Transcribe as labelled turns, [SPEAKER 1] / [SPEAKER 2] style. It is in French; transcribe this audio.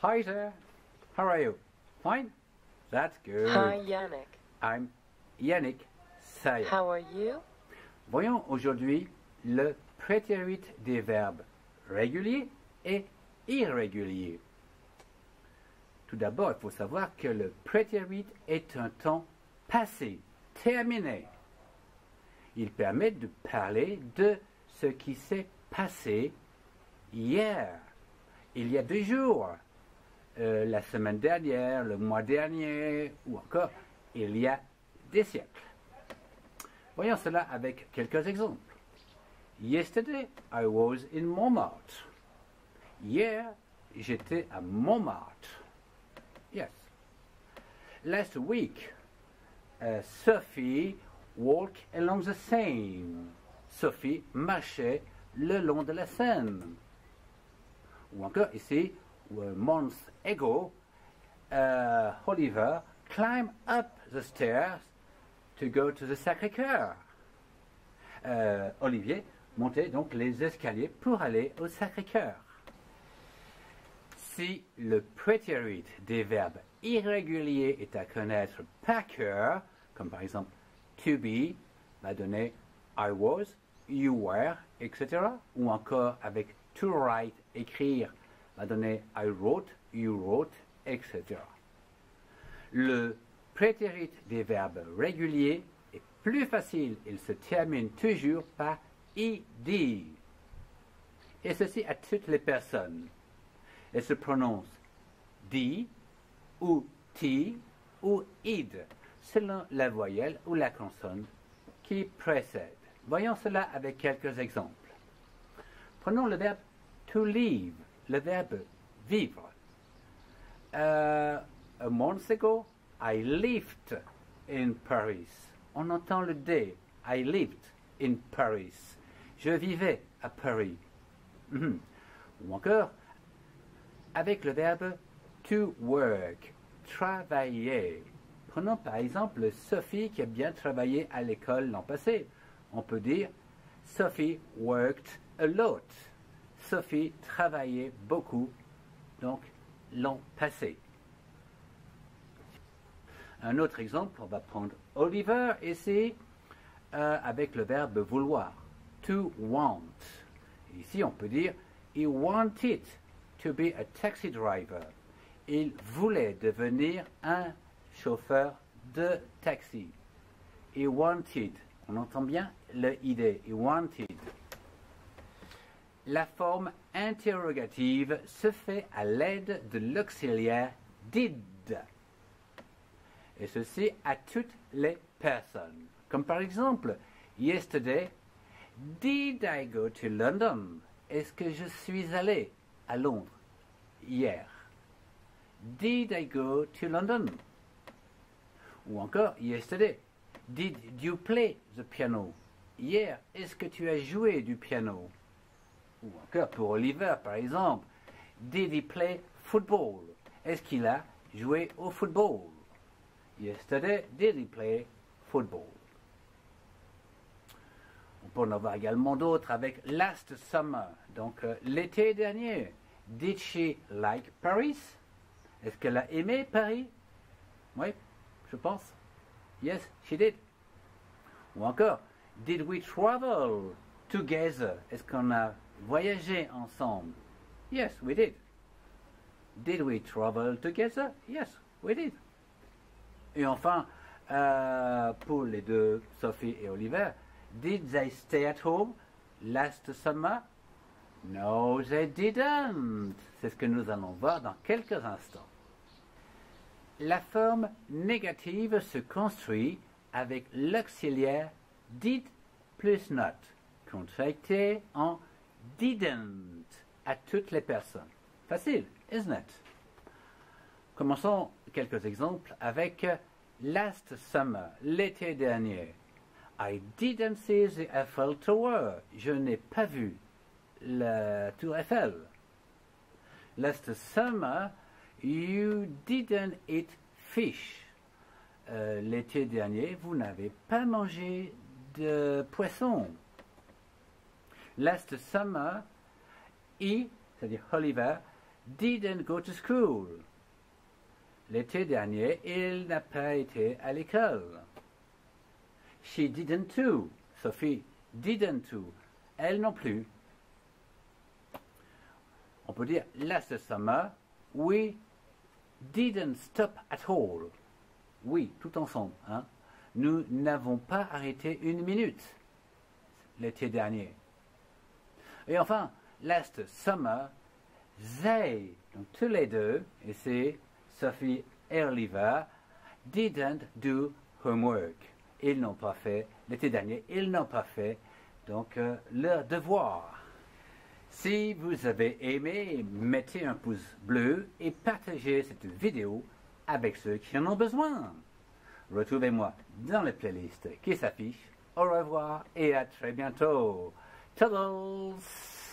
[SPEAKER 1] Hi there. How are you? Fine? That's good.
[SPEAKER 2] Hi, Yannick.
[SPEAKER 1] I'm Yannick Sayer.
[SPEAKER 2] How are you?
[SPEAKER 1] Voyons aujourd'hui le prétérit des verbes réguliers et irréguliers. Tout d'abord, il faut savoir que le prétérit est un temps passé, terminé. Il permet de parler de ce qui s'est passé hier, il y a 2 jours, la semaine dernière, le mois dernier, ou encore il y a des siècles. Voyons cela avec quelques exemples. Yesterday, I was in Montmartre. Hier, j'étais à Montmartre. Yes. Last week, Sophie walked along the Seine. Sophie marchait le long de la Seine. Ou encore ici, months ago, Oliver climbed up the stairs to go to the Sacré-Cœur. Olivier montait donc les escaliers pour aller au Sacré-Cœur. Si le prétérit des verbes irréguliers est à connaître par cœur, comme par exemple to be va donner I was, you were, etc. Ou encore avec to write, écrire, va donner I wrote, you wrote, etc. Le prétérit des verbes réguliers est plus facile, il se termine toujours par id. Et ceci à toutes les personnes. Elle se prononce di ou ti ou id, selon la voyelle ou la consonne qui précède. Voyons cela avec quelques exemples. Prenons le verbe to live, le verbe vivre. A month ago, I lived in Paris. On entend le D. I lived in Paris. Je vivais à Paris. Ou encore, avec le verbe to work, travailler. Prenons par exemple Sophie qui a bien travaillé à l'école l'an passé. On peut dire Sophie worked a lot. Sophie travaillait beaucoup, donc l'an passé. Un autre exemple, on va prendre Oliver ici avec le verbe vouloir, to want. Ici, on peut dire he wanted to be a taxi driver. Il voulait devenir un chauffeur de taxi. He wanted. On entend bien le id. He wanted. La forme interrogative se fait à l'aide de l'auxiliaire did. Et ceci à toutes les personnes. Comme par exemple, yesterday, did I go to London? Est-ce que je suis allé à Londres hier? Did I go to London? Ou encore, yesterday, did you play the piano? Hier, est-ce que tu as joué du piano? Ou encore pour Oliver, par exemple, did he play football? Est-ce qu'il a joué au football? Yesterday, did he play football? On peut en avoir également d'autres avec last summer, donc l'été dernier. Did she like Paris? Est-ce qu'elle a aimé Paris? Oui, je pense. Yes, she did. Ou encore, did we travel together? Est-ce qu'on a voyagé ensemble? Yes, we did. Did we travel together? Yes, we did. Et enfin, pour les deux, Sophie et Oliver, did they stay at home last summer? No, they didn't. C'est ce que nous allons voir dans quelques instants. La forme négative se construit avec l'auxiliaire did plus not, contracté en didn't à toutes les personnes. Facile, isn't it? Commençons quelques exemples avec last summer, l'été dernier. I didn't see the Eiffel Tower. Je n'ai pas vu la tour Eiffel. Last summer, you didn't eat fish. L'été dernier, vous n'avez pas mangé de poisson. Last summer, he, c'est-à-dire Oliver, didn't go to school. L'été dernier, il n'a pas été à l'école. She didn't too. Sophie didn't too. Elle non plus. On peut dire last summer, we didn't stop at all. Oui, tout ensemble. Hein? Nous n'avons pas arrêté une minute l'été dernier. Et enfin, last summer, they, donc tous les deux, et c'est Sophie et Oliver, didn't do homework. Ils n'ont pas fait, l'été dernier, ils n'ont pas fait donc leur devoir. Si vous avez aimé, mettez un pouce bleu et partagez cette vidéo avec ceux qui en ont besoin. Retrouvez-moi dans les playlists qui s'affichent. Au revoir et à très bientôt. Toodles!